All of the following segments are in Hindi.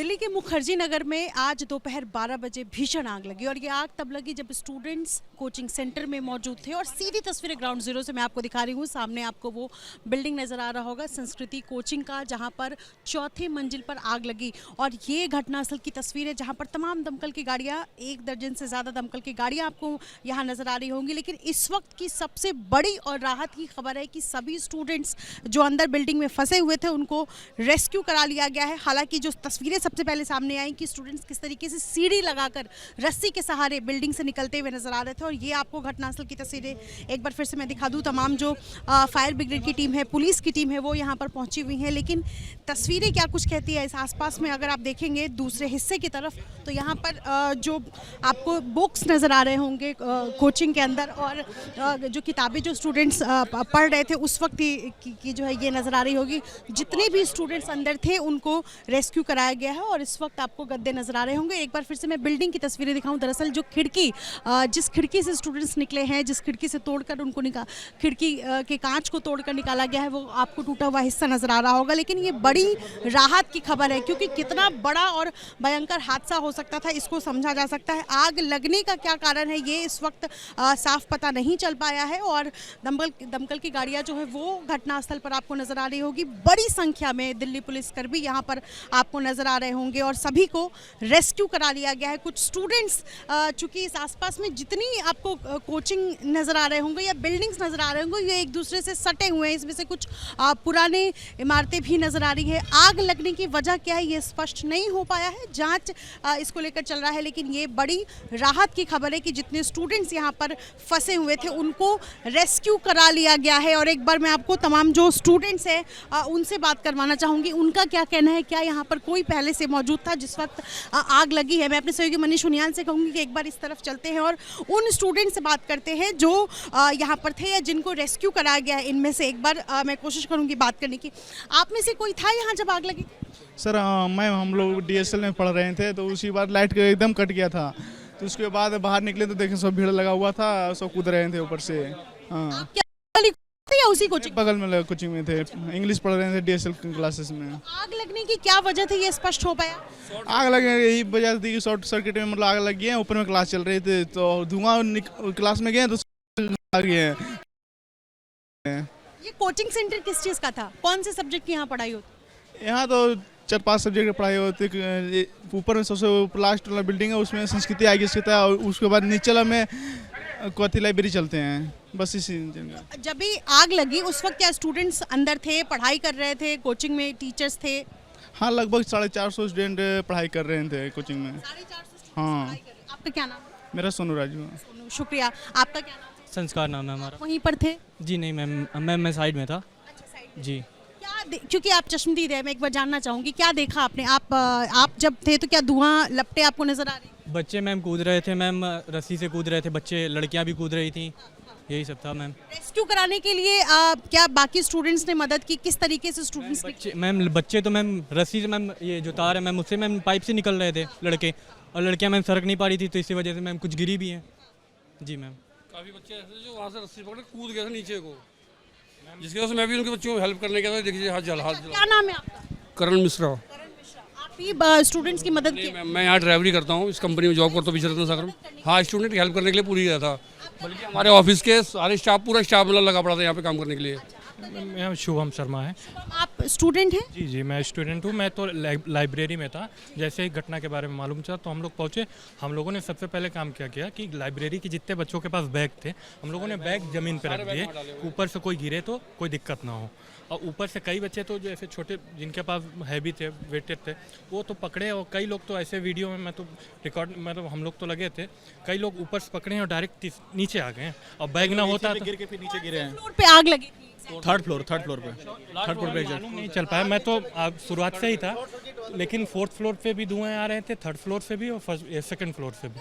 दिल्ली के मुखर्जी नगर में आज दोपहर 12 बजे भीषण आग लगी और ये आग तब लगी जब स्टूडेंट्स कोचिंग सेंटर में मौजूद थे। और सीधी तस्वीरें ग्राउंड जीरो से मैं आपको दिखा रही हूँ। सामने आपको वो बिल्डिंग नज़र आ रहा होगा संस्कृति कोचिंग का, जहाँ पर चौथे मंजिल पर आग लगी। और ये घटनास्थल की तस्वीर है जहाँ पर तमाम दमकल की गाड़ियाँ, 1 दर्जन से ज़्यादा दमकल की गाड़ियाँ आपको यहाँ नज़र आ रही होंगी। लेकिन इस वक्त की सबसे बड़ी और राहत की खबर है कि सभी स्टूडेंट्स जो अंदर बिल्डिंग में फंसे हुए थे उनको रेस्क्यू करा लिया गया है। हालांकि जो तस्वीरें सबसे पहले सामने आई कि स्टूडेंट्स किस तरीके से सीढ़ी लगाकर रस्सी के सहारे बिल्डिंग से निकलते हुए नजर आ रहे थे। और ये आपको घटनास्थल की तस्वीरें एक बार फिर से मैं दिखा दूं। तमाम जो फायर ब्रिगेड की टीम है, पुलिस की टीम है, वो यहाँ पर पहुंची हुई है। लेकिन तस्वीरें क्या कुछ कहती है इस आसपास में अगर आप देखेंगे दूसरे हिस्से की तरफ, तो यहाँ पर जो आपको बुक्स नज़र आ रहे होंगे कोचिंग के अंदर, और जो किताबें जो स्टूडेंट्स पढ़ रहे थे उस वक्त की जो है ये नज़र आ रही होगी। जितने भी स्टूडेंट्स अंदर थे उनको रेस्क्यू कराया गया है और इस वक्त आपको गद्दे नज़र आ रहे होंगे। एक बार फिर से मैं बिल्डिंग की तस्वीरें दिखाऊं। दरअसल जो खिड़की, जिस खिड़की से स्टूडेंट्स निकले हैं, जिस खिड़की से तोड़कर उनको खिड़की के कांच को तोड़कर निकाला गया है, वो आपको टूटा हुआ हिस्सा नज़र आ रहा होगा। लेकिन ये बड़ी राहत की खबर है क्योंकि कितना बड़ा और भयंकर हादसा हो सकता था इसको समझा जा सकता है। आग लगने का क्या कारण है ये इस वक्त साफ पता नहीं चल पाया है। और दमकल की गाड़ियाँ जो है वो घटनास्थल पर आपको नज़र आ रही होगी। बड़ी संख्या में दिल्ली पुलिसकर्मी यहाँ पर आपको नज़र आ रहे होंगे और सभी को रेस्क्यू करा लिया गया है। कुछ स्टूडेंट्स चूँकि इस आसपास में जितनी आपको कोचिंग नज़र आ रहे होंगे या बिल्डिंग्स नज़र आ रहे होंगे, ये एक दूसरे से सटे हुए हैं। इसमें से कुछ पुराने इमारतें भी नज़र आ रही है। आग लगने की वजह क्या है ये स्पष्ट नहीं हो पाया है, जांच इसको लेकर चल रहा है। लेकिन ये बड़ी राहत की खबर है कि जितने स्टूडेंट्स यहाँ पर फंसे हुए थे उनको रेस्क्यू करा लिया गया है। और एक बार मैं आपको तमाम जो स्टूडेंट्स हैं उनसे बात करवाना चाहूँगी, उनका क्या कहना है। क्या यहाँ पर कोई पहले से मौजूद था जिस वक्त आग लगी है? मैं अपने सहयोगी मनीष उनियाल से कहूँगी कि एक बार इस तरफ चलते हैं और उन स्टूडेंट से बात करते हैं जो यहाँ पर थे या जिनको रेस्क्यू कराया गया है। इनमें से एक बार मैं कोशिश करूँगी बात करने की। आप में से कोई था यहाँ जब आग लगी? सर हम लोग DSL में पढ़ रहे थे तो उसी बार लाइट एकदम कट गया था। तो उसके बाद बाहर निकले तो देखें सब भीड़ लगा हुआ था, सब कूद रहे थे ऊपर से। हाँ, या उसी कोचिंग बगल में कोचिंग में थे, इंग्लिश पढ़ रहे थे DSL क्लासेस में। आग लगने की क्या वजह थी ये स्पष्ट हो पाया? आग लगने यही वजह थी कि शॉर्ट सर्किट में मतलब आग लग गई है। ऊपर में क्लास चल रही थी तो धुआं क्लास में गए तो आ गए। ये कोचिंग सेंटर किस चीज़ का था? कौन से सब्जेक्ट की यहाँ पढ़ाई होती? यहाँ तो 4-5 सब्जेक्ट की पढ़ाई होती है। ऊपर में सबसे लास्ट वाला बिल्डिंग है उसमें संस्कृति आएगी, और उसके बाद नीचे वाला में कॉथी लाइब्रेरी चलते हैं। बस इसी जब भी आग लगी उस वक्त क्या स्टूडेंट्स अंदर थे, पढ़ाई कर रहे थे, कोचिंग में टीचर्स थे? हाँ, लगभग 450 स्टूडेंट पढ़ाई कर रहे थे कोचिंग में। 450 हाँ। आपका क्या नाम? मेरा सोनू राजू। शुक्रिया। आपका क्या नाम? संस्कार नाम है हमारा। वहीं पर थे? जी नहीं मैम, मैं साइड में था। अच्छा, साइड में। जी। क्योंकि आप चश्मदीद है, मैं एक बार जानना चाहूँगी क्या देखा आपने? आप जब थे तो क्या धुआं लपटे आपको नजर आ रही? बच्चे मैम कूद रहे थे, मैम रस्सी से कूद रहे थे बच्चे, लड़कियां भी कूद रही थी, यही सब था मैम। रेस्क्यू कराने के लिए क्या बाकी स्टूडेंट्स ने मदद की? किस तरीके से स्टूडेंट्स? बच्चे तो मैम रस्सी से, मैम ये जो तार है मैम उससे मैम पाइप से निकल रहे थे लड़के, और लड़कियाँ मैम सरक नहीं पा रही थी तो इसी वजह से मैम कुछ गिरी भी हैं। जी मैम। काफ़ी बच्चे ऐसे जो वहाँ से रस्सी पकड़ कूद गए थे नीचे को, जिसकी वजह से मैं भी उनके बच्चों को हेल्प करने गया था। देखिए हाथ जला। क्या नाम है आपका? करण मिश्रा। आप ही स्टूडेंट्स की मदद की? मैं यहाँ ड्राइवरी करता हूँ, इस कंपनी में जॉब करता हूँ विजय रत्न सागर में। हाँ, स्टूडेंट की हेल्प करने के लिए पूरी गया था, बल्कि हमारे ऑफिस के सारे स्टाफ, पूरा स्टाफ मतलब लगा पड़ा था यहाँ पे काम करने के लिए। मैं शुभम शर्मा है। आप स्टूडेंट हैं? जी मैं स्टूडेंट हूँ। मैं तो लाइब्रेरी में था। जैसे ही घटना के बारे में मालूम चला तो हम लोग पहुँचे। हम लोगों ने सबसे पहले काम क्या किया कि लाइब्रेरी के जितने बच्चों के पास बैग थे हम लोगों ने बैग ज़मीन पर रख दिए, ऊपर से कोई गिरे तो कोई दिक्कत ना हो। और ऊपर से कई बच्चे तो जो ऐसे छोटे जिनके पास हैवी थे, वेटेड थे, वो तो पकड़े। और कई लोग तो ऐसे वीडियो में मैं तो रिकॉर्ड मतलब हम लोग तो लगे थे, कई लोग ऊपर से पकड़े और डायरेक्ट नीचे आ गए। और बैग ना होता तो गिर के फिर नीचे गिरे हैं। फ्लोर पे आग लगी थी? थर्ड फ्लोर पे मालूम नहीं चल पाया। मैं तो शुरुआत से ही था, लेकिन 4th फ्लोर पे भी धुआं आ रहे थे, 3rd फ्लोर से भी और 2nd फ्लोर से भी।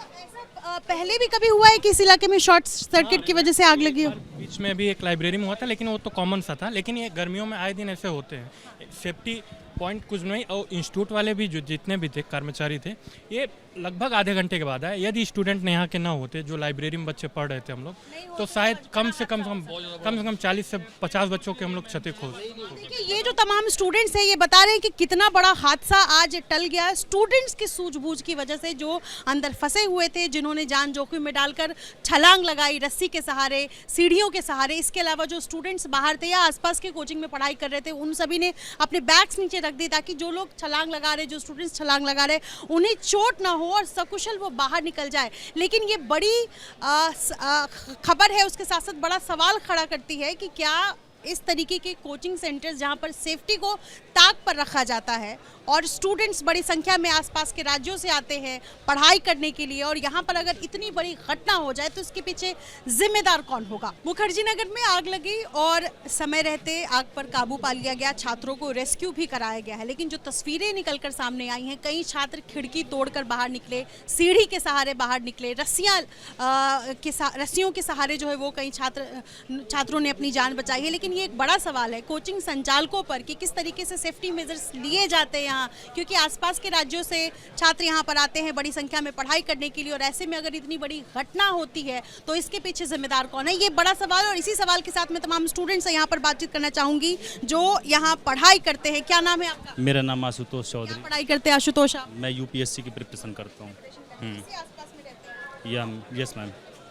पहले भी कभी हुआ है कि इस इलाके में शॉर्ट सर्किट की वजह से आग लगी हो? बीच में भी एक लाइब्रेरी में हुआ था, लेकिन वो तो कॉमन सा था। लेकिन ये गर्मियों में आए दिन ऐसे होते हैं। सेफ्टी पॉइंट कुछ नहीं, और इंस्टीट्यूट वाले भी जो जितने भी थे कर्मचारी थे, ये लगभग आधे घंटे के बाद आए। यदि स्टूडेंट यहाँ के ना होते, जो लाइब्रेरी में बच्चे पढ़ रहे थे हम लोग, तो शायद कम से कम 40 से 50 बच्चों के हम लोग क्षति खो। देखिए, ये जो तमाम स्टूडेंट्स हैं ये बता रहे हैं कि कितना बड़ा हादसा आज टल गया स्टूडेंट्स की सूझबूझ की वजह से, जो अंदर फंसे हुए थे, जिन्होंने जान जोखिम में डालकर छलांग लगाई रस्सी के सहारे, सीढ़ियों के सहारे। इसके अलावा जो स्टूडेंट्स बाहर थे या आसपास के कोचिंग में पढ़ाई कर रहे थे, उन सभी ने अपने बैग्स नीचे रख दिए ताकि जो लोग छलांग लगा रहे, जो स्टूडेंट्स छलांग लगा रहे, उन्हें चोट ना हो और सकुशल वो बाहर निकल जाए। लेकिन ये बड़ी खबर है, उसके साथ साथ बड़ा सवाल खड़ा करती है कि क्या इस तरीके के कोचिंग सेंटर्स जहां पर सेफ्टी को ताक पर रखा जाता है और स्टूडेंट्स बड़ी संख्या में आसपास के राज्यों से आते हैं पढ़ाई करने के लिए, और यहाँ पर अगर इतनी बड़ी घटना हो जाए तो इसके पीछे जिम्मेदार कौन होगा। मुखर्जी नगर में आग लगी और समय रहते आग पर काबू पा लिया गया, छात्रों को रेस्क्यू भी कराया गया है। लेकिन जो तस्वीरें निकलकर सामने आई हैं, कई छात्र खिड़की तोड़कर बाहर निकले, सीढ़ी के सहारे बाहर निकले, रस्सियों के सहारे जो है वो कई छात्रों ने अपनी जान बचाई है। लेकिन ये एक बड़ा सवाल है कोचिंग संचालकों पर कि किस तरीके से सेफ्टी मेजर्स लिए जाते हैं यहाँ, क्योंकि आसपास के राज्यों से छात्र यहाँ पर आते हैं बड़ी संख्या में पढ़ाई करने के लिए, और ऐसे में अगर इतनी बड़ी घटना होती है तो इसके पीछे जिम्मेदार कौन है, ये बड़ा सवाल। और इसी सवाल के साथ मैं तमाम स्टूडेंट्स से यहाँ पर बातचीत करना चाहूंगी जो यहाँ पढ़ाई करते हैं। क्या नाम है आपका? मेरा नाम आशुतोष चौधरी। पढ़ाई करते हैं आशुतोष आप? मैं यूपीएससी की प्रिपरेशन करता हूँ। Yes ma'am.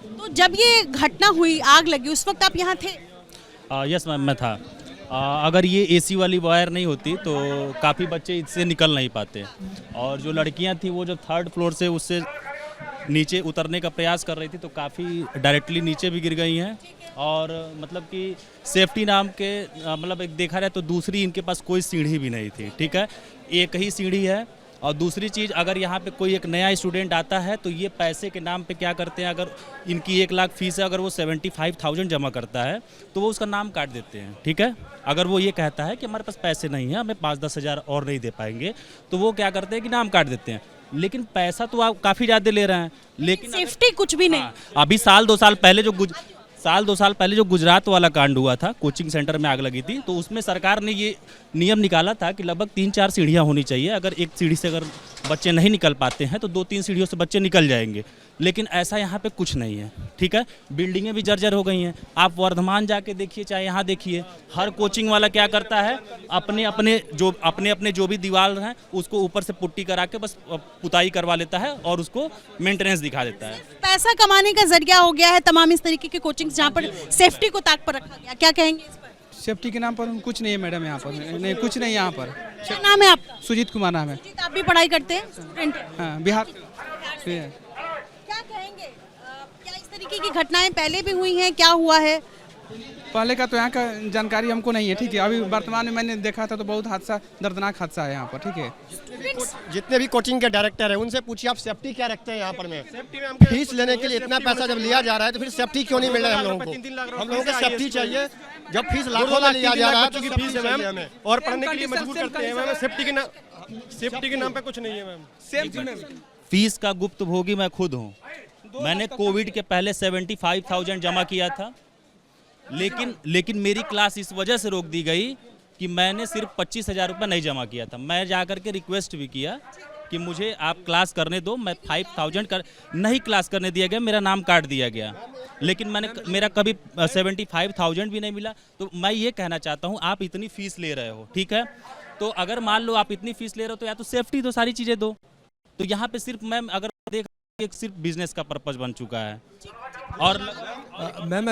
तो जब ये घटना हुई, आग लगी, उस वक्त आप यहाँ थे? यस मैम, मैं था। अगर ये एसी वाली वायर नहीं होती तो काफ़ी बच्चे इससे निकल नहीं पाते, और जो लड़कियां थी वो जब 3rd फ्लोर से उससे नीचे उतरने का प्रयास कर रही थी तो काफ़ी डायरेक्टली नीचे भी गिर गई हैं। और मतलब कि सेफ्टी नाम के मतलब एक देखा जाए तो दूसरी इनके पास कोई सीढ़ी भी नहीं थी, ठीक है, एक ही सीढ़ी है। और दूसरी चीज़, अगर यहाँ पे कोई एक नया स्टूडेंट आता है तो ये पैसे के नाम पे क्या करते हैं, अगर इनकी 1 लाख फीस है, अगर वो 75,000 जमा करता है तो वो उसका नाम काट देते हैं, ठीक है। अगर वो ये कहता है कि हमारे पास पैसे नहीं है, हमें 5-10 हज़ार और नहीं दे पाएंगे, तो वो क्या करते हैं कि नाम काट देते हैं। लेकिन पैसा तो आप काफ़ी ज़्यादा ले रहे हैं, लेकिन सेफ्टी कुछ भी नहीं। अभी साल 2 साल पहले जो गुजरात वाला कांड हुआ था, कोचिंग सेंटर में आग लगी थी, तो उसमें सरकार ने ये नियम निकाला था कि लगभग 3-4 सीढ़ियाँ होनी चाहिए। अगर एक सीढ़ी से अगर बच्चे नहीं निकल पाते हैं तो 2-3 सीढ़ियों से बच्चे निकल जाएंगे। लेकिन ऐसा यहाँ पे कुछ नहीं है, ठीक है। बिल्डिंगें भी जर्जर हो गई हैं। आप वर्धमान जाके देखिए, चाहे यहाँ देखिए, हर कोचिंग वाला क्या करता है, अपने अपने जो भी दीवार हैं उसको ऊपर से पुट्टी करा के बस पुताई करवा लेता है और उसको मेंटेनेंस दिखा देता है। पैसा कमाने का जरिया हो गया है तमाम इस तरीके के कोचिंग्स जहाँ पर सेफ्टी को ताक पर रखा गया। क्या कहेंगे इस पर? सेफ्टी के नाम पर कुछ नहीं है मैडम, यहाँ पर नहीं, कुछ नहीं यहाँ पर। क्या नाम है आपका? सुजीत कुमार नाम है। सुजीत, आप भी पढ़ाई करते हैं? स्टूडेंट हैं? हाँ, बिहार से। क्या कहेंगे, क्या इस तरीके की घटनाएं पहले भी हुई हैं, क्या हुआ है? पहले का तो यहाँ का जानकारी हमको नहीं है, ठीक है। अभी वर्तमान में मैंने देखा था तो बहुत हादसा, दर्दनाक हादसा है यहाँ पर, ठीक है। जितने भी कोचिंग के डायरेक्टर हैं उनसे पूछिए आप सेफ्टी क्या रखते हैं यहाँ पर में? फीस लेने के लिए इतना पैसा जब लिया जा रहा है तो फिर सेफ्टी क्यों नहीं मिल रहा है हम लोगों को? हम लोगों को सेफ्टी चाहिए। जब फीस लाखों में लिया जा रहा है तो फीस है मैम, और पढ़ने के लिए मजबूर करते हैं मैम। सेफ्टी के नाम पे कुछ नहीं है मैम। फीस का गुप्त भोगी मैं खुद हूँ। मैंने कोविड के पहले 75,000 जमा किया था, लेकिन मेरी क्लास इस वजह से रोक दी गई कि मैंने सिर्फ 25,000 रुपये नहीं जमा किया था। मैं जाकर के रिक्वेस्ट भी किया कि मुझे आप क्लास करने दो, मैं 5,000 नहीं क्लास करने दिया गया, मेरा नाम काट दिया गया। लेकिन मेरा कभी 75,000 भी नहीं मिला। तो मैं ये कहना चाहता हूँ, आप इतनी फ़ीस ले रहे हो, ठीक है, तो अगर मान लो आप इतनी फ़ीस ले रहे हो तो या तो सेफ्टी दो, सारी चीज़ें दो। तो यहाँ पे सिर्फ मैम अगर देख एक सिर्फ बिजनेस का पर्पस बन चुका है। और मैम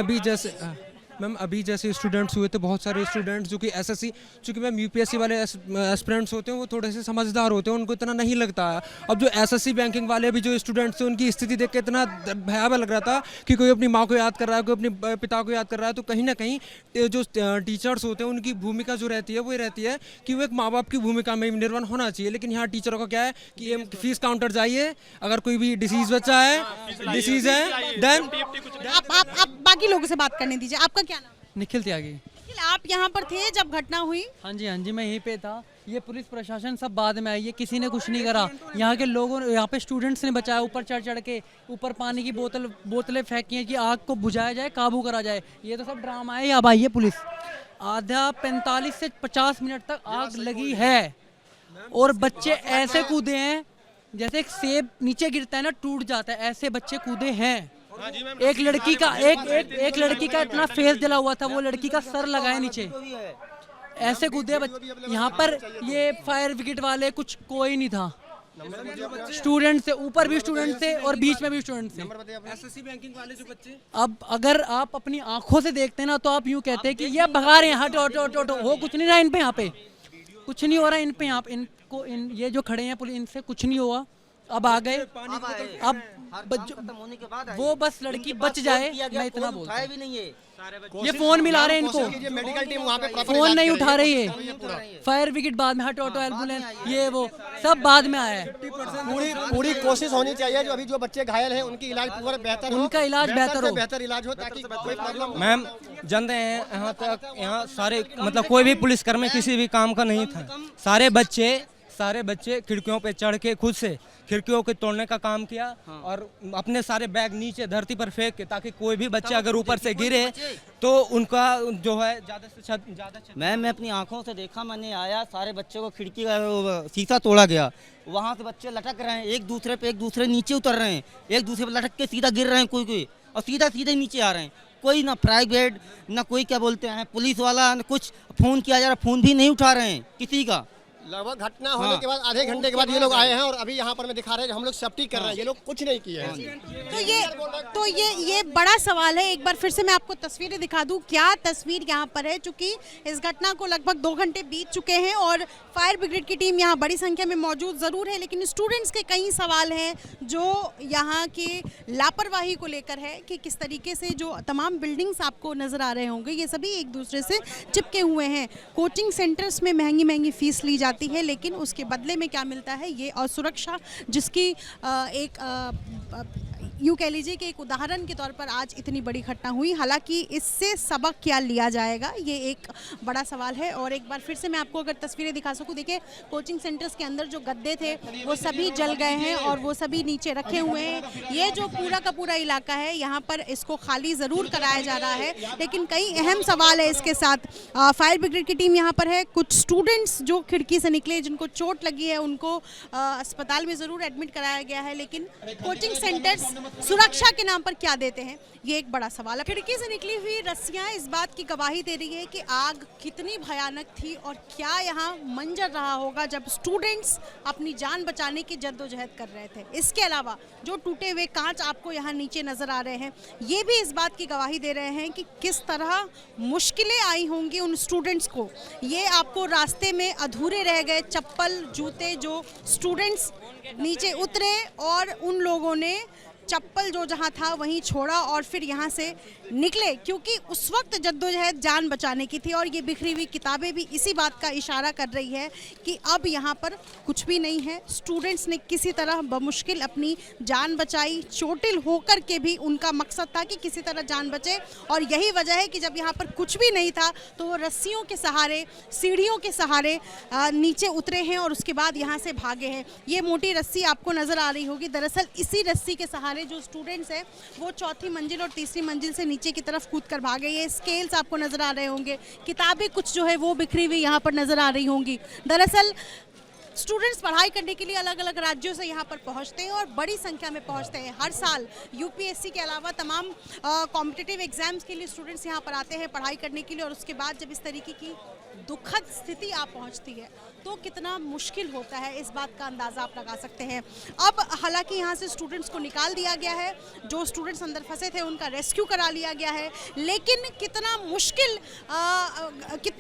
अभी जैसे स्टूडेंट्स हुए थे, बहुत सारे स्टूडेंट्स जो कि एसएससी, चूँकि मैम यूपीएससी वाले एस्पिरेंट्स होते हैं वो थोड़े से समझदार होते हैं, उनको इतना नहीं लगता है। अब जो एसएससी बैंकिंग वाले भी जो स्टूडेंट्स थे उनकी स्थिति देख के इतना भयावह लग रहा था कि कोई अपनी माँ को याद कर रहा है, कोई अपने पिता को याद कर रहा है। तो कहीं ना कहीं जो टीचर्स होते हैं उनकी भूमिका जो रहती है वो रहती है कि वो एक माँ बाप की भूमिका में निर्वहन होना चाहिए। लेकिन यहाँ टीचरों का क्या है कि ये फीस काउंटर जाइए, अगर कोई भी डिसीज बच्चा है, डिसीज है, देन आप बाकी लोगों से बात करने दीजिए। आपका क्या नाम? निखिल त्यागी। निखिल, आप यहाँ पर थे जब घटना हुई? हाँ जी, मैं यहीं पे था। ये पुलिस प्रशासन सब बाद में आई है, किसी ने कुछ नहीं करा। यहाँ के लोगों, यहाँ पे स्टूडेंट्स ने बचाया, ऊपर चढ़ के ऊपर पानी की बोतलें फेंकी हैं कि आग को बुझाया जाए, काबू करा जाए। ये तो सब ड्रामा है। अब आई है पुलिस। आधा 45 से 50 मिनट तक आग लगी है, और बच्चे ऐसे कूदे हैं जैसे एक सेब नीचे गिरता है ना, टूट जाता है, ऐसे बच्चे कूदे हैं। एक लड़की का इतना फेस जला हुआ था, वो लड़की का सर लगाए नीचे, ऐसे कूदे बच्चे। यहाँ पर ये फायर ब्रिगेड वाले कुछ कोई नहीं था, स्टूडेंट से ऊपर भी स्टूडेंट थे और बीच में भी स्टूडेंट थे। एसएससी बैंकिंग वाले जो बच्चे, अब अगर आप अपनी आंखों से देखते हैं ना तो आप यूँ कहते हैं कि ये भगा रहे हैं, हटो हटो हटो हटो, हो कुछ नहीं रहा इन पे, यहाँ पे कुछ नहीं हो रहा इन पे, यहाँ पे इनको ये जो खड़े हैं पुलिस, इनसे कुछ नहीं हुआ। अब आ गए, अब वो बस लड़की बच जाए, मैं इतना बोलता हूं। ये फोन मिला रहे हैं इनको, मेडिकल टीम वहाँ पे फोन नहीं उठा रही है, फायर ब्रिगेड बाद में, हट ऑटो एम्बुलेंस ये वो सब बाद में आया है। पूरी कोशिश होनी चाहिए जो अभी जो बच्चे घायल हैं उनकी इलाज पूरा बेहतर हो, उनका इलाज बेहतर इलाज हो ताकि कोई प्रॉब्लम। मैम जानते हैं यहाँ तक, यहाँ सारे मतलब कोई भी पुलिसकर्मी किसी भी काम का नहीं था, सारे बच्चे खिड़कियों पे चढ़ के खुद से खिड़कियों के तोड़ने का काम किया और अपने सारे बैग नीचे धरती पर फेंक के, ताकि कोई भी बच्चा अगर ऊपर से गिरे तो उनका जो है ज़्यादा। मैं अपनी आंखों से देखा, मैंने आया, सारे बच्चों को खिड़की का शीशा तोड़ा गया, वहाँ से बच्चे लटक रहे हैं, एक दूसरे नीचे उतर रहे हैं, एक दूसरे पर लटक के सीधा गिर रहे हैं कोई और सीधे नीचे आ रहे हैं। कोई ना प्राइवेट ना कोई क्या बोलते हैं पुलिस वाला, ना कुछ फ़ोन किया जा रहा, फ़ोन भी नहीं उठा रहे हैं किसी का। लगभग घटना होने के बाद आधे घंटे के बाद ये लोग आए हैं और अभी यहाँ पर मैं दिखा रहे हैं हम लोग सेफ्टी कर रहे हैं, ये लोग कुछ नहीं किए हैं। तो ये बड़ा सवाल है। एक बार फिर से मैं आपको तस्वीरें दिखा दूं, क्या तस्वीर यहाँ पर है, चूंकि इस घटना को लगभग 2 घंटे बीत चुके हैं और फायर ब्रिगेड की टीम यहाँ बड़ी संख्या में मौजूद ज़रूर है, लेकिन स्टूडेंट्स के कई सवाल हैं जो यहाँ की लापरवाही को लेकर है कि किस तरीके से जो तमाम बिल्डिंग्स आपको नज़र आ रहे होंगे ये सभी एक दूसरे से चिपके हुए हैं। कोचिंग सेंटर्स में महंगी फीस ली जाती है, लेकिन उसके बदले में क्या मिलता है, ये असुरक्षा, जिसकी यूँ कह लीजिए कि एक उदाहरण के तौर पर आज इतनी बड़ी घटना हुई। हालांकि इससे सबक क्या लिया जाएगा ये एक बड़ा सवाल है। और एक बार फिर से मैं आपको अगर तस्वीरें दिखा सकूं, देखिए कोचिंग सेंटर्स के अंदर जो गद्दे थे वो सभी जल गए हैं और वो सभी नीचे रखे हुए हैं। ये जो पूरा का पूरा इलाका है यहाँ पर इसको खाली ज़रूर कराया जा रहा है, लेकिन कई अहम सवाल है इसके साथ। फायर ब्रिगेड की टीम यहाँ पर है, कुछ स्टूडेंट्स जो खिड़की से निकले जिनको चोट लगी है उनको अस्पताल में ज़रूर एडमिट कराया गया है, लेकिन कोचिंग सेंटर्स सुरक्षा के नाम पर क्या देते हैं ये एक बड़ा सवाल है। खिड़की से निकली हुई रस्सियां इस बात की गवाही दे रही है कि आग कितनी भयानक थी और क्या यहाँ मंजर रहा होगा जब स्टूडेंट्स अपनी जान बचाने की जद्दोजहद कर रहे थे। इसके अलावा जो टूटे हुए कांच आपको यहाँ नीचे नजर आ रहे हैं ये भी इस बात की गवाही दे रहे हैं कि किस तरह मुश्किलें आई होंगी उन स्टूडेंट्स को। ये आपको रास्ते में अधूरे रह गए चप्पल जूते जो स्टूडेंट्स नीचे उतरे और उन लोगों ने चप्पल जो जहाँ था वहीं छोड़ा और फिर यहाँ से निकले, क्योंकि उस वक्त जद्दोजहद जान बचाने की थी। और ये बिखरी हुई किताबें भी इसी बात का इशारा कर रही है कि अब यहाँ पर कुछ भी नहीं है। स्टूडेंट्स ने किसी तरह बमुश्किल अपनी जान बचाई, चोटिल होकर के भी उनका मकसद था कि किसी तरह जान बचे। और यही वजह है कि जब यहाँ पर कुछ भी नहीं था तो वो रस्सियों के सहारे, सीढ़ियों के सहारे नीचे उतरे हैं और उसके बाद यहाँ से भागे हैं। ये मोटी रस्सी आपको नज़र आ रही होगी, दरअसल इसी रस्सी के सहारे जो स्टूडेंट्स हैं वो 4थी मंजिल और 3री मंजिल से नीचे की तरफ कूद कर भागे। ये स्केल्स आपको नजर आ रहे होंगे, किताबें कुछ जो है वो बिखरी हुई यहाँ पर नजर आ रही होंगी। दरअसल स्टूडेंट्स पढ़ाई करने के लिए अलग अलग राज्यों से यहाँ पर पहुँचते हैं और बड़ी संख्या में पहुँचते हैं। हर साल यूपीएससी के अलावा तमाम कॉम्पिटिटिव एग्जाम्स के लिए स्टूडेंट्स यहाँ पर आते हैं पढ़ाई करने के लिए। और उसके बाद जब इस तरीके की दुखद स्थिति आप पहुँचती है तो कितना मुश्किल होता है इस बात का अंदाज़ा आप लगा सकते हैं। अब हालांकि यहाँ से स्टूडेंट्स को निकाल दिया गया है, जो स्टूडेंट्स अंदर फंसे थे उनका रेस्क्यू करा लिया गया है, लेकिन कितनी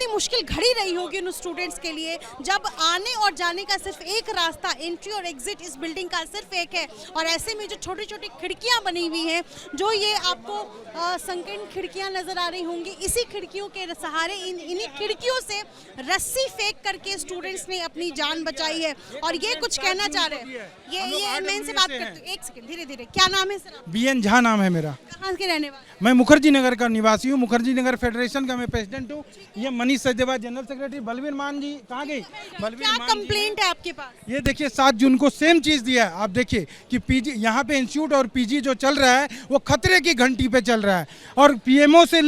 मुश्किल घड़ी रही होगी उन स्टूडेंट्स के लिए जब आने और जाने का सिर्फ एक रास्ता, एंट्री और एग्जिट इस बिल्डिंग का सिर्फ एक है। और ऐसे में जो छोटी छोटी खिड़कियाँ बनी हुई हैं, जो ये आपको संकीर्ण खिड़कियाँ नज़र आ रही होंगी, इसी खिड़कियों के सहारे इन्हीं खिड़कियों से रस्सी फेंक करके स्टूडेंट्स ने अपनी जान बचाई है। और ये कुछ कहना चाह रहे हैं, ये मैं इनसे बात करती हूँ, एक सेकंड धीरे धीरे। क्या नाम है सर? बीएन झा नाम है मेरा। कहाँ के रहने वाले? मैं मुखर्जी नगर का निवासी हूँ, मुखर्जी नगर फेडरेशन का मैं प्रेसिडेंट हूँ। ये मनीष सचदेवा जनरल सेक्रेटरी। बलवीर मान जी कहाँ गई? क्या कंप्लेंट है आपके पास? ये देखिए 7 जून को सेम चीज़ दिया है। आप देखिए कि पीजी यहाँ पे इंस्टीट्यूट और पीजी जो चल रहा है वो खतरे की घंटी पे चल रहा है। और पीएमओ से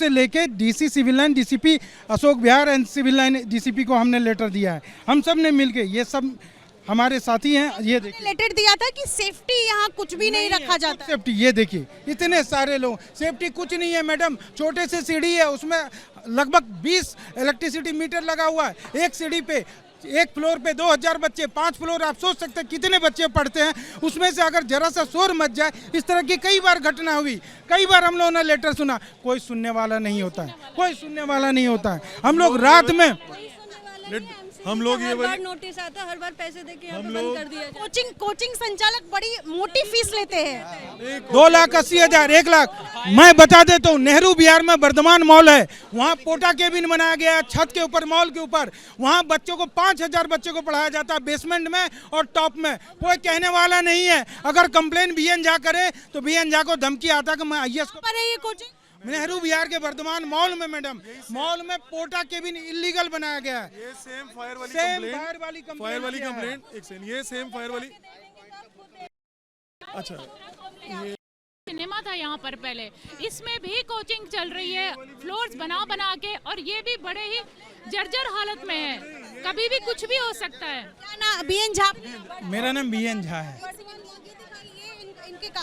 लेके DC civil line, DCP Ashok Vihar and civil line DCP को हमने लेटर दिया है, हम सब ने मिलके, ये सब हमारे साथी हैं। ये देखिए लेटर दिया था कि सेफ्टी यहाँ कुछ भी नहीं रखा जाता। सेफ्टी, ये देखिए इतने सारे लोग, सेफ्टी कुछ नहीं है मैडम। छोटे से सीढ़ी है, उसमें लगभग 20 इलेक्ट्रिसिटी मीटर लगा हुआ है। एक सीढ़ी पे, एक फ्लोर पे 2000 बच्चे, 5 फ्लोर, आप सोच सकते हैं कितने बच्चे पढ़ते हैं। उसमें से अगर जरा सा शोर मच जाए, इस तरह की कई बार घटना हुई, कई बार हम लोगों ने लेटर सुना, कोई सुनने वाला नहीं होता है, कोई सुनने वाला नहीं होता है। हम लोग रात में, हम लोग ये हर बार नोटिस आता है, हर बार पैसे देके यहाँ पे बंद कर दिया जाता है। कोचिंग संचालक बड़ी मोटी फीस लेते हैं, 2,80,000, 1 लाख। मैं बता देता हूँ, नेहरू बिहार में वर्धमान मॉल है, वहाँ पोटा केबिन बनाया गया है, छत के ऊपर, मॉल के ऊपर। वहाँ बच्चों को 5,000 बच्चों को पढ़ाया जाता है, बेसमेंट में और टॉप में। कोई कहने वाला नहीं है। अगर कंप्लेन BN झा करे तो BN झा को धमकी आता कि मैं IAS को। पर ये कोचिंग नेहरू बिहार के वर्धमान मॉल में मैडम, मॉल में पोटा केबिन इलीगल बनाया गया है। ये सेम फायर वाली कंप्लेंट, एक सेकंड, ये सेम फायर वाली। अच्छा, सिनेमा था यहाँ पर पहले, इसमें भी कोचिंग चल रही है, फ्लोर्स बना बना के, और ये भी बड़े ही जर्जर हालत में है, कभी भी कुछ भी हो सकता है। क्या ना BN झा? मेरा नाम BN झा है।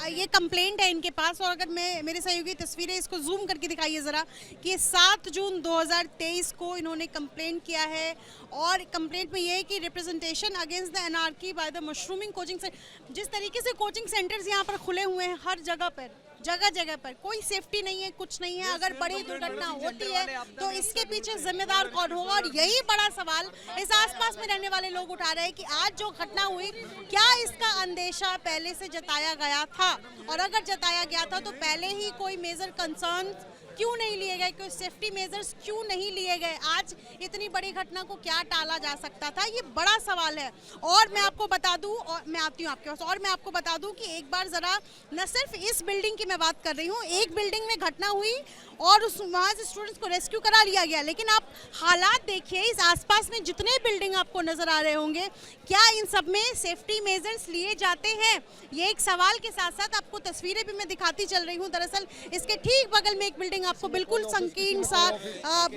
ये कंप्लेंट है इनके पास, और अगर मैं, मेरे सहयोगी तस्वीरें इसको जूम करके दिखाइए ज़रा, कि 7 जून 2023 को इन्होंने कंप्लेंट किया है, और कंप्लेंट में ये है कि representation against the anarchy by the mushrooming coaching centre. जिस तरीके से कोचिंग सेंटर्स यहाँ पर खुले हुए हैं, हर जगह पर, जगह जगह पर कोई सेफ्टी नहीं है, कुछ नहीं है। अगर बड़ी दुर्घटना होती है तो इसके पीछे जिम्मेदार कौन होगा? और यही बड़ा सवाल इस आसपास में रहने वाले लोग उठा रहे हैं कि आज जो घटना हुई, क्या इसका अंदेशा पहले से जताया गया था? और अगर जताया गया था तो पहले ही कोई मेजर कंसर्न क्यों नहीं लिए गए, कोई सेफ्टी मेजर्स क्यों नहीं लिए गए? आज इतनी बड़ी घटना को क्या टाला जा सकता था, ये बड़ा सवाल है। और मैं आपको बता दूं, और मैं आती हूँ आपके पास, और मैं आपको बता दूं कि एक बार ज़रा, न सिर्फ इस बिल्डिंग की मैं बात कर रही हूँ, एक बिल्डिंग में घटना हुई और उस वहाँ से स्टूडेंट्स को रेस्क्यू करा लिया गया, लेकिन आप हालात देखिए इस आसपास में जितने बिल्डिंग आपको नज़र आ रहे होंगे, क्या इन सब में सेफ्टी मेजर्स लिए जाते हैं? ये एक सवाल के साथ साथ आपको तस्वीरें भी मैं दिखाती चल रही हूँ। दरअसल इसके ठीक बगल में एक बिल्डिंग आपको बिल्कुल संकीर्ण सा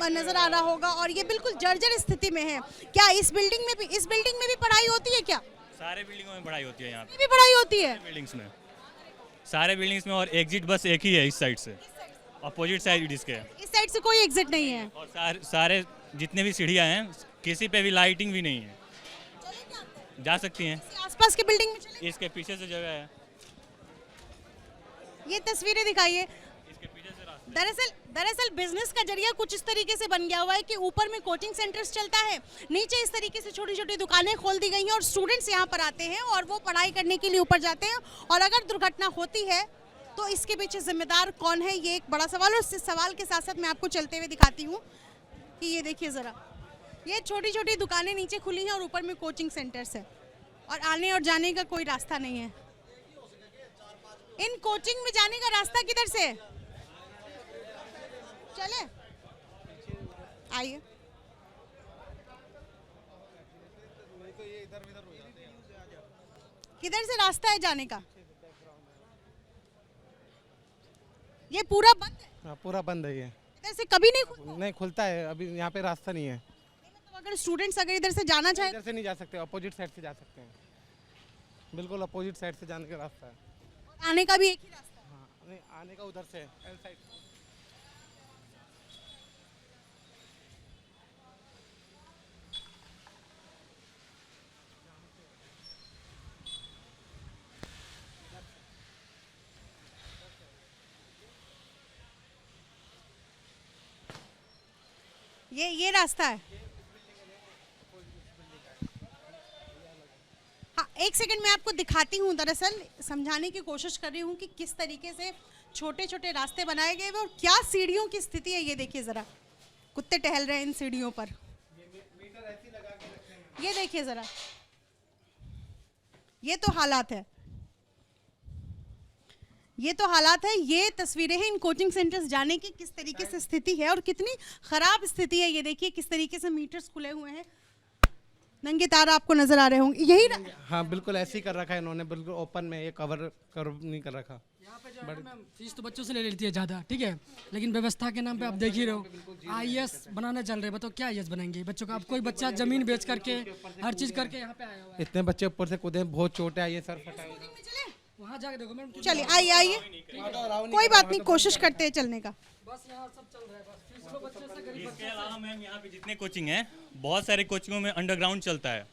नजर आ रहा होगा, और ये बिल्कुल जर्जर स्थिति में है। क्या इस बिल्डिंग में भी पढ़ाई होती है क्या? सारे बिल्डिंगों में पढ़ाई होती है, यहाँ भी पढ़ाई होती है बिल्डिंग्स में, सारे बिल्डिंग्स में। और एग्जिट बस एक ही है इस साइड से, अपोजिट साइड इसके। इस साइड से कोई एग्जिट नहीं है, और सारे जितने भी सीढ़ियाँ हैं, किसी पे भी लाइटिंग भी नहीं है। जा सकती हैं आसपास के बिल्डिंग में चले। इसके पीछे से जगह है, ये तस्वीरें दिखाइए। इसके पीछे से रास्ता। दरअसल बिजनेस का जरिया कुछ इस तरीके से बन गया हुआ है कि ऊपर में कोचिंग सेंटर्स चलता है, नीचे इस तरीके से छोटी छोटी दुकानें खोल दी गई हैं, और स्टूडेंट्स यहाँ पर आते हैं और वो पढ़ाई करने के लिए ऊपर जाते हैं। और अगर दुर्घटना होती है तो इसके पीछे जिम्मेदार कौन है, ये एक बड़ा सवाल है। और इस सवाल के साथ साथ मैं आपको चलते हुए दिखाती हूँ कि ये देखिए ज़रा, ये छोटी छोटी दुकानें नीचे खुली हैं और ऊपर में कोचिंग सेंटर्स है, और आने और जाने का कोई रास्ता नहीं है। इन कोचिंग में जाने का रास्ता किधर से है? चले आइए। किधर से रास्ता है जाने का? ये पूरा बंद है? हाँ, पूरा बंद है। ये इधर से कभी नहीं खुलता है, अभी यहाँ पे रास्ता नहीं है। तो अगर स्टूडेंट्स अगर इधर से जाना चाहे, इधर से नहीं जा सकते, अपोजिट साइड से जा सकते हैं, बिल्कुल अपोजिट साइड से जाने का रास्ता है। आने का भी एक ही रास्ता है? हाँ, नहीं, आने का उधर से एल साइड। ये रास्ता है। हाँ, एक सेकंड मैं आपको दिखाती हूँ। दरअसल समझाने की कोशिश कर रही हूँ कि किस तरीके से छोटे छोटे रास्ते बनाए गए और क्या सीढ़ियों की स्थिति है। ये देखिए ज़रा, कुत्ते टहल रहे हैं इन सीढ़ियों पर। ये देखिए ज़रा, ये तो हालात है, ये तो हालात है। ये तस्वीरें हैं इन कोचिंग सेंटर्स जाने की, किस तरीके से स्थिति है और कितनी ख़राब स्थिति है। ये देखिए किस तरीके से मीटर्स खुले हुए हैं। नंगे तार आपको नजर आ रहे होंगे, यही ना? हाँ बिल्कुल ऐसे ही कर रखा है इन्होंने, बिल्कुल ओपन में, ये कवर नहीं कर रखा। फीस तो बच्चों से ले लेती है ज़्यादा, ठीक है, लेकिन व्यवस्था के नाम पे आप देख ही रहे हो, IAS बनाना चल रहे हैं, बताओ क्या IAS बनाएंगे बच्चों का? अब कोई बच्चा जमीन बेच करके हर चीज़ करके यहाँ पे आया हुआ है। इतने बच्चे ऊपर से कूदे, बहुत चोट है, ये सर फटा है। वहाँ जाके देखो मैम। चलिए आइए आइए, कोई बात नहीं, कोशिश करते हैं चलने का। बस यहाँ सब चल रहा है, बस फीस लो बच्चे से गरीब इसके अलावा मैम यहाँ पे जितने कोचिंग हैं, बहुत सारे कोचिंगों में अंडरग्राउंड चलता है।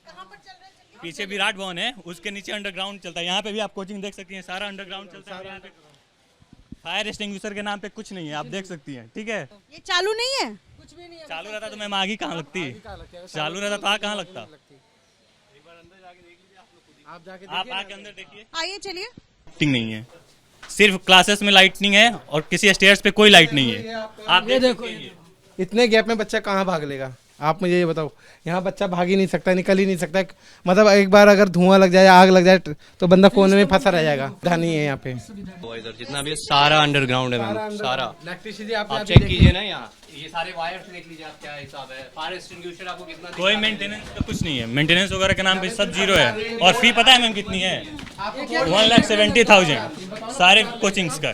पीछे विराट भवन है, उसके नीचे अंडरग्राउंड चलता है। यहाँ पे भी आप कोचिंग देख सकती हैं, सारा अंडरग्राउंड चलता है। यहाँ पे फायर एक्सटिंग्विशर के नाम पे कुछ नहीं है, आप देख सकती हैं, ठीक है। ये चालू नहीं है? कुछ भी नहीं है। चालू रहता तो मैम आगे कहाँ लगती? चालू रहता तो आग कहाँ लगता? आप आके अंदर देखिए, आइए चलिए। लाइटिंग नहीं है, सिर्फ क्लासेस में लाइटनिंग है और किसी स्टेयर्स पे कोई लाइट नहीं है। आप ये देखो, इतने गैप में बच्चा कहाँ भाग लेगा? आप मुझे ये बताओ, यहाँ बच्चा भाग ही नहीं सकता, निकल ही नहीं सकता। मतलब एक बार अगर धुआं लग जाए, आग लग जाए तो बंदा कोने में फंसा रह जाएगा। नहीं है यहाँ पे, इधर जितना भी सारा अंडरग्राउंड है मैम, सारा। इलेक्ट्रिसिटी आप चेक कीजिए ना, यहाँ ये सारे वायर्स देख लीजिए आप, क्या हिसाब है। फायर एक्सटिंग्विशर आपको कितना? कोई मेंटेनेंस का कुछ नहीं है, मेंटेनेंस वगैरह के नाम पे सब जीरो है। और फी पता है मैम कितनी है? 1,70,000 सारे कोचिंग्स का।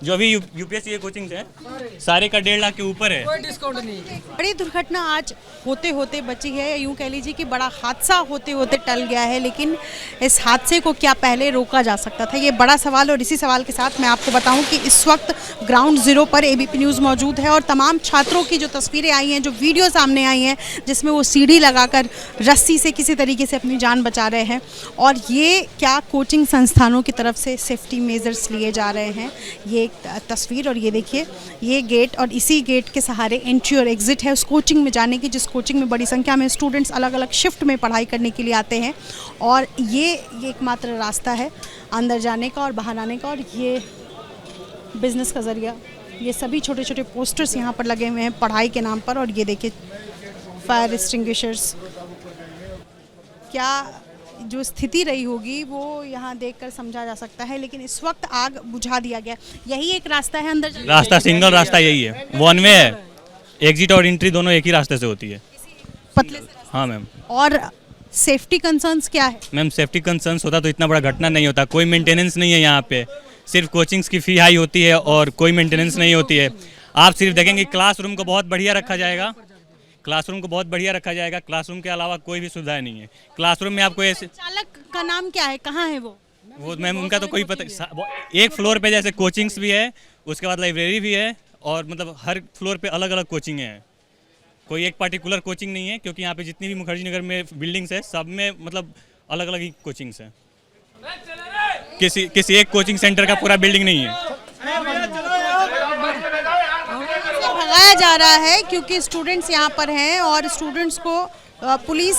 जो भी यूपीएससी के कोचिंग्स हैं सारे का 1.5 लाख के ऊपर है। कोई डिस्काउंट नहीं। बड़ी दुर्घटना आज होते होते बची है, यूँ कह लीजिए कि बड़ा हादसा होते होते टल गया है, लेकिन इस हादसे को क्या पहले रोका जा सकता था, ये बड़ा सवाल। और इसी सवाल के साथ मैं आपको बताऊं कि इस वक्त ग्राउंड ज़ीरो पर एबीपी न्यूज़ मौजूद है और तमाम छात्रों की जो तस्वीरें आई हैं, जो वीडियो सामने आई हैं, जिसमें वो सीढ़ी लगाकर रस्सी से किसी तरीके से अपनी जान बचा रहे हैं। और ये क्या कोचिंग संस्थानों की तरफ से सेफ्टी मेजर्स लिए जा रहे हैं, ये तस्वीर। और ये देखिए, ये गेट और इसी गेट के सहारे एंट्री और एग्जिट है उस कोचिंग में जाने की, जिस कोचिंग में बड़ी संख्या में स्टूडेंट्स अलग अलग शिफ्ट में पढ़ाई करने के लिए आते हैं। और ये एकमात्र रास्ता है अंदर जाने का और बाहर आने का। और ये बिजनेस का ज़रिया, ये सभी छोटे छोटे पोस्टर्स यहाँ पर लगे हुए हैं पढ़ाई के नाम पर। और ये देखिए फायर एक्सटिंग्विशर्स, क्या जो स्थिति रही होगी वो यहाँ देखकर समझा जा सकता है, लेकिन इस वक्त आग बुझा दिया गया। यही एक रास्ता है अंदर जाने का? रास्ता सिंगल रास्ता यही है, वन वे है, एग्जिट और एंट्री दोनों एक ही रास्ते से होती है। पतले से रास्ते। हाँ मैम। और सेफ्टी कंसर्न्स क्या है? मैम सेफ्टी कंसर्न्स होता तो इतना बड़ा घटना नहीं होता। कोई मेंटेनेंस नहीं है यहाँ पे, सिर्फ कोचिंग्स की फ़ी हाई होती है और कोई मेंटेनेंस नहीं होती है। आप सिर्फ देखेंगे क्लासरूम को बहुत बढ़िया रखा जाएगा, क्लासरूम को बहुत बढ़िया रखा जाएगा। क्लासरूम के अलावा कोई भी सुविधाएं नहीं है। क्लासरूम में आपको ऐसे, चालक का नाम क्या है, कहाँ है वो मैम उनका तो कोई पता। एक फ्लोर पे जैसे कोचिंग्स भी है, उसके बाद लाइब्रेरी भी है, और मतलब हर फ्लोर पे अलग अलग कोचिंग हैं। कोई एक पार्टिकुलर कोचिंग नहीं है, क्योंकि यहाँ पे जितनी भी मुखर्जी नगर में बिल्डिंग्स है सब में मतलब अलग अलग ही कोचिंग्स हैं। किसी एक कोचिंग सेंटर का पूरा बिल्डिंग नहीं है। भगाया जा रहा है क्योंकि स्टूडेंट्स यहाँ पर हैं और स्टूडेंट्स को पुलिस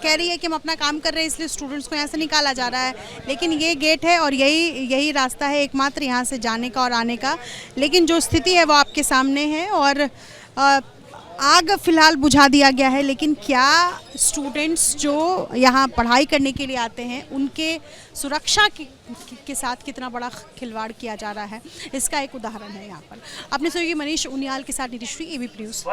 कह रही है कि हम अपना काम कर रहे हैं, इसलिए स्टूडेंट्स को यहाँ से निकाला जा रहा है। लेकिन ये गेट है और यही रास्ता है एकमात्र यहाँ से जाने का और आने का। लेकिन जो स्थिति है वो आपके सामने है और आग फिलहाल बुझा दिया गया है। लेकिन क्या स्टूडेंट्स जो यहाँ पढ़ाई करने के लिए आते हैं उनके सुरक्षा के साथ कितना बड़ा खिलवाड़ किया जा रहा है, इसका एक उदाहरण है यहाँ पर। अपने सहयोगी मनीष उनियाल के साथ नितिश्री, एबीपी न्यूज़।